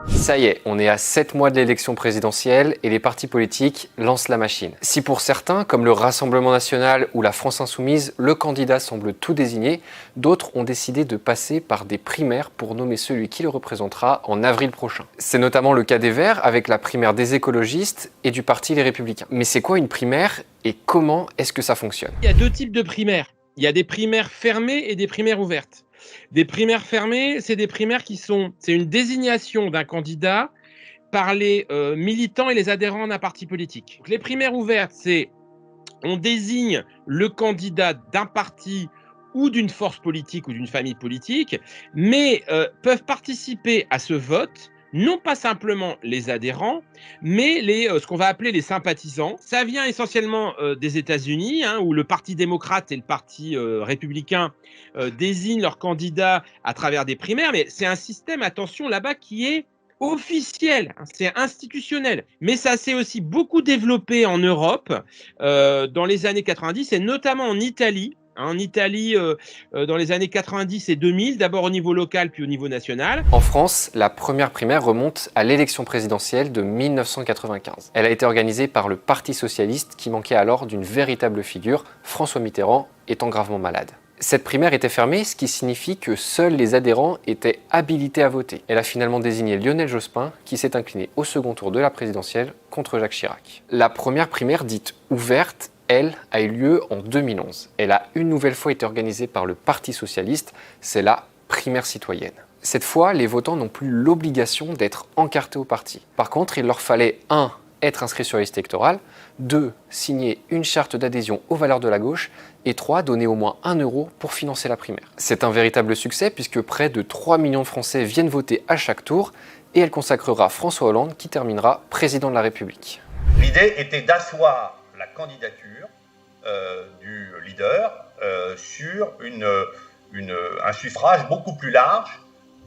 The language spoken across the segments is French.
Ça y est, on est à 7 mois de l'élection présidentielle et les partis politiques lancent la machine. Si pour certains, comme le Rassemblement National ou la France Insoumise, le candidat semble tout désigné, d'autres ont décidé de passer par des primaires pour nommer celui qui le représentera en avril prochain. C'est notamment le cas des Verts avec la primaire des écologistes et du parti Les Républicains. Mais c'est quoi une primaire et comment est-ce que ça fonctionne? Il y a deux types de primaires. Il y a des primaires fermées et des primaires ouvertes. Des primaires fermées, c'est des primaires c'est une désignation d'un candidat par les militants et les adhérents d'un parti politique. Donc, les primaires ouvertes, on désigne le candidat d'un parti ou d'une force politique ou d'une famille politique, mais peuvent participer à ce vote non pas simplement les adhérents, mais ce qu'on va appeler les sympathisants. Ça vient essentiellement des États-Unis, où le Parti démocrate et le Parti républicain désignent leurs candidats à travers des primaires, mais c'est un système, attention, là-bas, qui est officiel, c'est institutionnel. Mais ça s'est aussi beaucoup développé en Europe dans les années 90 et notamment en Italie. En Italie, dans les années 90 et 2000, d'abord au niveau local puis au niveau national. En France, la première primaire remonte à l'élection présidentielle de 1995. Elle a été organisée par le Parti socialiste qui manquait alors d'une véritable figure, François Mitterrand étant gravement malade. Cette primaire était fermée, ce qui signifie que seuls les adhérents étaient habilités à voter. Elle a finalement désigné Lionel Jospin, qui s'est incliné au second tour de la présidentielle contre Jacques Chirac. La première primaire dite ouverte, elle, a eu lieu en 2011. Elle a une nouvelle fois été organisée par le Parti socialiste, c'est la primaire citoyenne. Cette fois, les votants n'ont plus l'obligation d'être encartés au parti. Par contre, il leur fallait 1. Être inscrit sur la liste électorale, 2. Signer une charte d'adhésion aux valeurs de la gauche et 3. Donner au moins 1 euro pour financer la primaire. C'est un véritable succès puisque près de 3 millions de Français viennent voter à chaque tour et elle consacrera François Hollande qui terminera président de la République. L'idée était d'asseoir la candidature du leader sur un suffrage beaucoup plus large,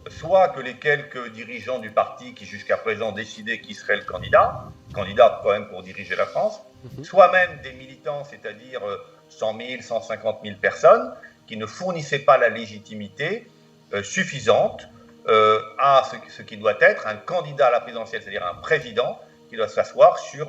soit que les quelques dirigeants du parti qui jusqu'à présent décidaient qui serait le candidat quand même pour diriger la France, soit même des militants, c'est-à-dire 100 000, 150 000 personnes qui ne fournissaient pas la légitimité suffisante à ce qui doit être un candidat à la présidentielle, c'est-à-dire un président qui doit s'asseoir sur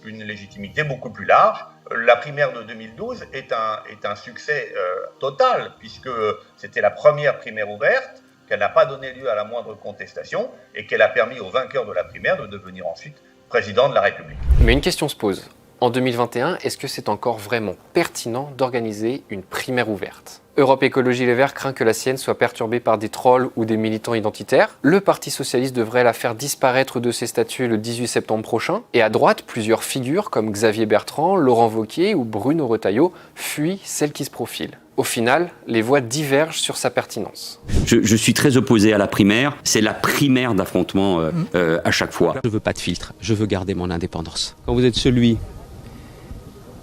une légitimité beaucoup plus large. La primaire de 2012 est un succès total, puisque c'était la première primaire ouverte, qu'elle n'a pas donné lieu à la moindre contestation, et qu'elle a permis au vainqueur de la primaire de devenir ensuite président de la République. Mais une question se pose. En 2021, est-ce que c'est encore vraiment pertinent d'organiser une primaire ouverte? Europe Écologie Les Verts craint que la sienne soit perturbée par des trolls ou des militants identitaires. Le Parti socialiste devrait la faire disparaître de ses statuts le 18 septembre prochain. Et à droite, plusieurs figures comme Xavier Bertrand, Laurent Wauquiez ou Bruno Retailleau fuient celle qui se profile. Au final, les voix divergent sur sa pertinence. Je suis très opposé à la primaire. C'est la primaire d'affrontement à chaque fois. Je veux pas de filtre. Je veux garder mon indépendance. Quand vous êtes celui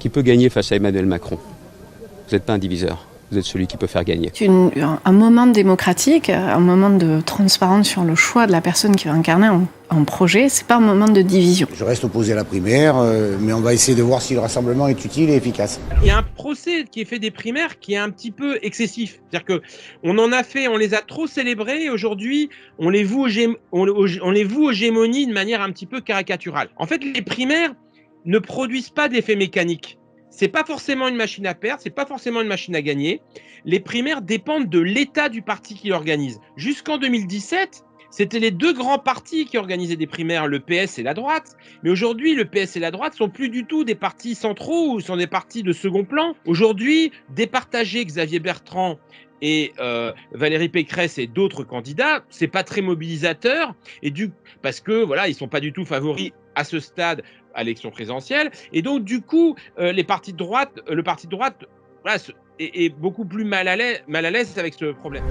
qui peut gagner face à Emmanuel Macron, vous n'êtes pas un diviseur. Vous êtes celui qui peut faire gagner. C'est un moment démocratique, un moment de transparence sur le choix de la personne qui va incarner un projet. C'est pas un moment de division. Je reste opposé à la primaire, mais on va essayer de voir si le rassemblement est utile et efficace. Il y a un procès qui est fait des primaires qui est un petit peu excessif. C'est-à-dire on les a trop célébrés et aujourd'hui on les voue aux gémonies de manière un petit peu caricaturale. En fait, les primaires ne produisent pas d'effet mécanique. C'est pas forcément une machine à perdre, c'est pas forcément une machine à gagner. Les primaires dépendent de l'état du parti qui l'organise. Jusqu'en 2017, c'était les deux grands partis qui organisaient des primaires, le PS et la droite. Mais aujourd'hui, le PS et la droite sont plus du tout des partis centraux ou sont des partis de second plan. Aujourd'hui, départager Xavier Bertrand et Valérie Pécresse et d'autres candidats, c'est pas très mobilisateur parce que voilà, ils sont pas du tout favoris à ce stade à l'élection présidentielle, et donc du coup le parti de droite voilà, est beaucoup plus mal à l'aise avec ce problème.